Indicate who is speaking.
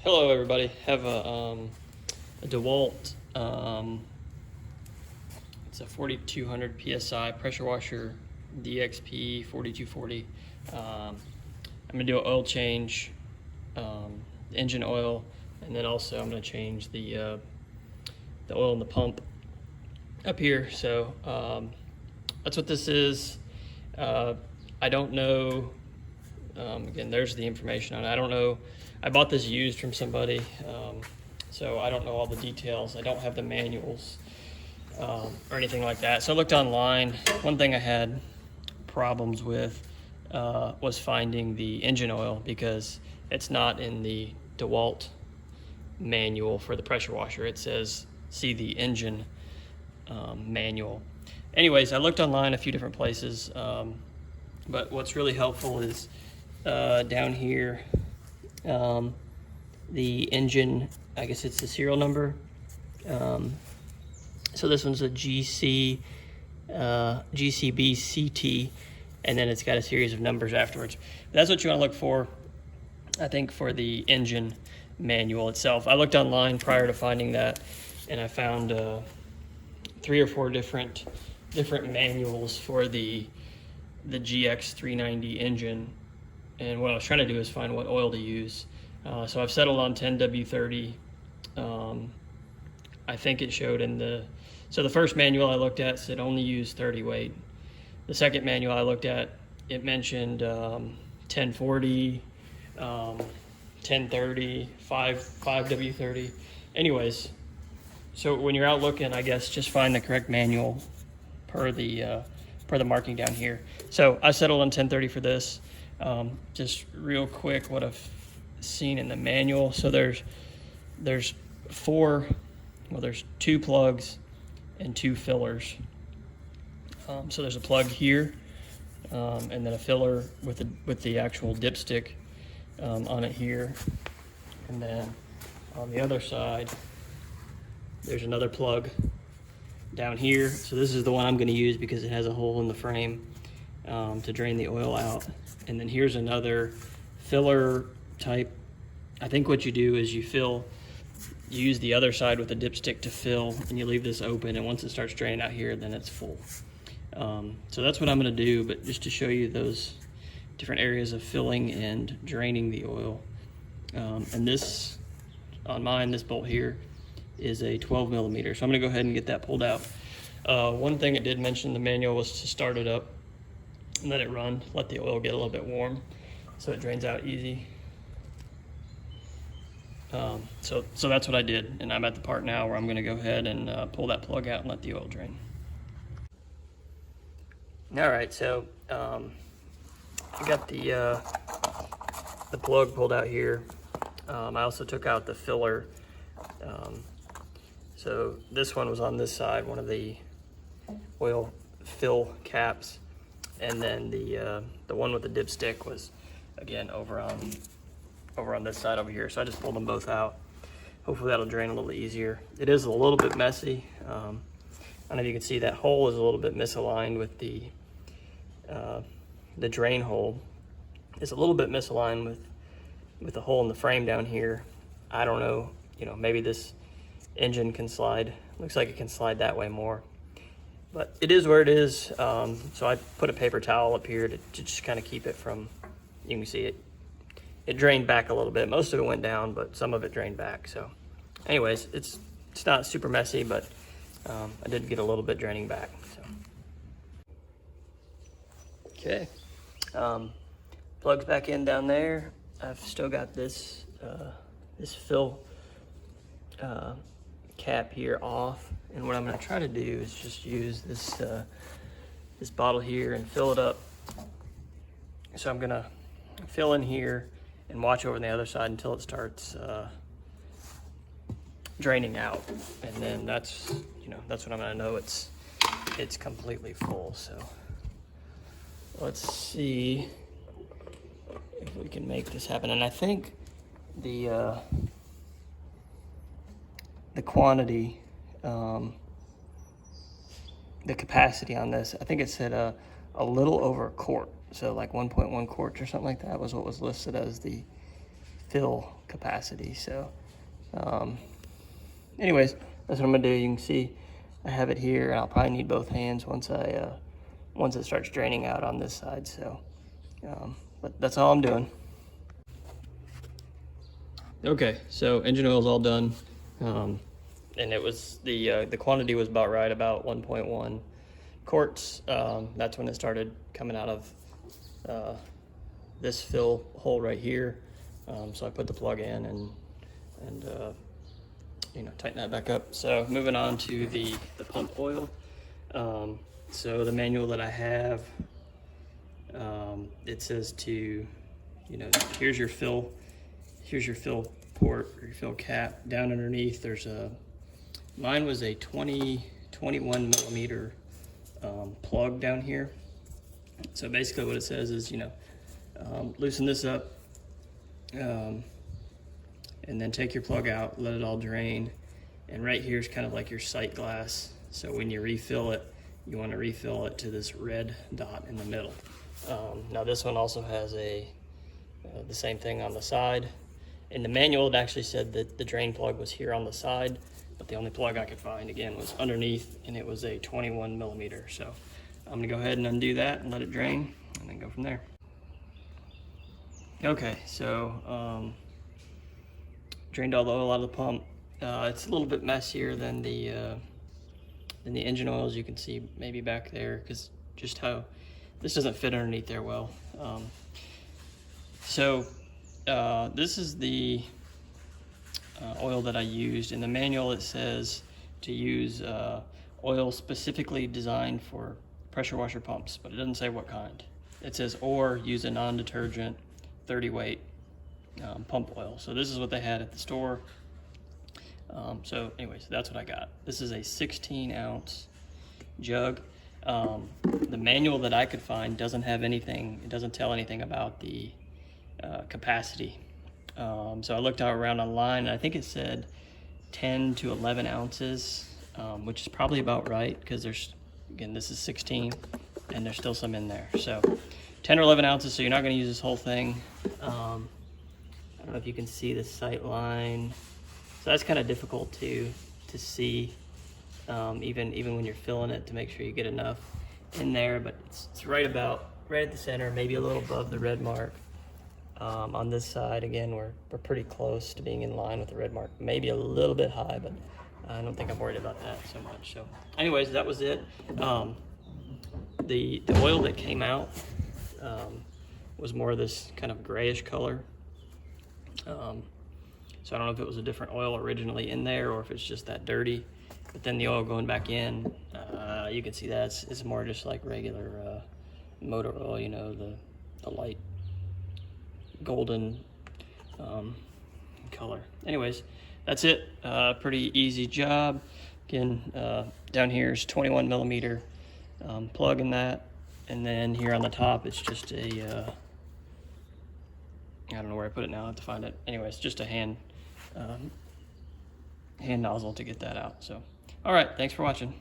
Speaker 1: Hello everybody. Have a Dewalt, it's a 4200 PSI pressure washer DXP 4240. I'm gonna do an oil change, engine oil, and then also I'm gonna change the oil in the pump up here. So that's what this is. I don't know, again, there's the information on it. I don't know. I bought this used from somebody, so I don't know all the details. I don't have the manuals or anything like that. So I looked online. One thing I had problems with was finding the engine oil because it's not in the Dewalt manual for the pressure washer. It says, see the engine manual. Anyways, I looked online a few different places, but what's really helpful is down here, the engine, I guess it's the serial number. So this one's a GCB-CT, and then it's got a series of numbers afterwards. That's what you want to look for, I think, for the engine manual itself. I looked online prior to finding that, and I found 3 or 4 different manuals for the GX390 engine. And what I was trying to do is find what oil to use. So I've settled on 10W30. I think it showed in the first manual I looked at said only use 30 weight. The second manual I looked at, it mentioned 1040, 1030, 5W30. Anyways, so when you're out looking, I guess just find the correct manual per the marking down here. So I settled on 1030 for this. Just real quick, what I've seen in the manual. So there's 2 plugs and 2 fillers. So there's a plug here, and then a filler with the actual dipstick on it here. And then on the other side, there's another plug down here. So this is the one I'm going to use because it has a hole in the frame to drain the oil out. And then here's another filler type. I think what you do is you use the other side with a dipstick to fill, and you leave this open, and once it starts draining out here, then it's full. So that's what I'm going to do, but just to show you those different areas of filling and draining the oil. And this, on mine, this bolt here is a 12 millimeter. So I'm going to go ahead and get that pulled out. One thing it did mention in the manual was to start it up and let it run, let the oil get a little bit warm so it drains out easy. So that's what I did, and I'm at the part now where I'm going to go ahead and pull that plug out and let the oil drain. All right, so I got the plug pulled out here. I also took out the filler. So this one was on this side, one of the oil fill caps, and then the one with the dipstick was again over on this side over here. So I just pulled them both out. Hopefully that'll drain a little easier. It is a little bit messy. I don't know if you can see that hole is a little bit misaligned with the drain hole. It's a little bit misaligned with the hole in the frame down here. I don't know, maybe this engine can slide. Looks like it can slide that way more. But it is where it is. So I put a paper towel up here to just kind of keep it from, you can see it drained back a little bit. Most of it went down, but some of it drained back. So anyways, it's not super messy, but I did get a little bit draining back. So. Okay, plugs back in down there. I've still got this fill cap here off, and what I'm going to try to do is just use this bottle here and fill it up. So I'm going to fill in here and watch over on the other side until it starts draining out, and then that's what I'm going to know it's completely full. So let's see if we can make this happen. And I think the quantity, the capacity on this, I think it said a little over a quart. So like 1.1 quarts or something like that was what was listed as the fill capacity. So anyways, that's what I'm gonna do. You can see I have it here, and I'll probably need both hands once it starts draining out on this side. So but that's all I'm doing. Okay, so engine oil is all done, and it was the quantity was about right, about 1.1 quarts. That's when it started coming out of this fill hole right here. So I put the plug in and you know, tighten that back up. So moving on to the pump oil. So the manual that I have, it says to, you know, here's your fill port or your fill cap. Down underneath there's mine was a 21 millimeter plug down here. So basically what it says is, you know, loosen this up, and then take your plug out, let it all drain, and right here is kind of like your sight glass. So when you refill it, you want to refill it to this red dot in the middle. Now this one also has the same thing on the side. In the manual, it actually said that the drain plug was here on the side, but the only plug I could find, again, was underneath, and it was a 21 millimeter. So I'm gonna go ahead and undo that and let it drain, and then go from there. Okay, so drained all the oil out of the pump. It's a little bit messier than the engine oil, as you can see maybe back there, because just how this doesn't fit underneath there well. This is the oil that I used. In the manual it says to use oil specifically designed for pressure washer pumps, but it doesn't say what kind. It says, or use a non-detergent 30 weight pump oil. So this is what they had at the store. So anyways, that's what I got. This is a 16 ounce jug. The manual that I could find doesn't have anything, it doesn't tell anything about the capacity. So I looked around online, and I think it said 10 to 11 ounces, which is probably about right, because there's, again, this is 16 and there's still some in there. So 10 or 11 ounces, so you're not going to use this whole thing. I don't know if you can see the sight line. So that's kind of difficult to see, even when you're filling it, to make sure you get enough in there, but it's right at the center, maybe a little above the red mark. On this side, again, we're pretty close to being in line with the red mark, maybe a little bit high, but I don't think I'm worried about that so much. So anyways, that was it. The oil that came out was more of this kind of grayish color. So I don't know if it was a different oil originally in there or if it's just that dirty, but then the oil going back in, you can see that it's more just like regular motor oil, you know, the light golden color. Anyways, that's it. Pretty easy job. Again, down here is 21 millimeter plug in that, and then here on the top it's just a I don't know where I put it now. I have to find it. Anyways, just a hand nozzle to get that out. So all right, thanks for watching.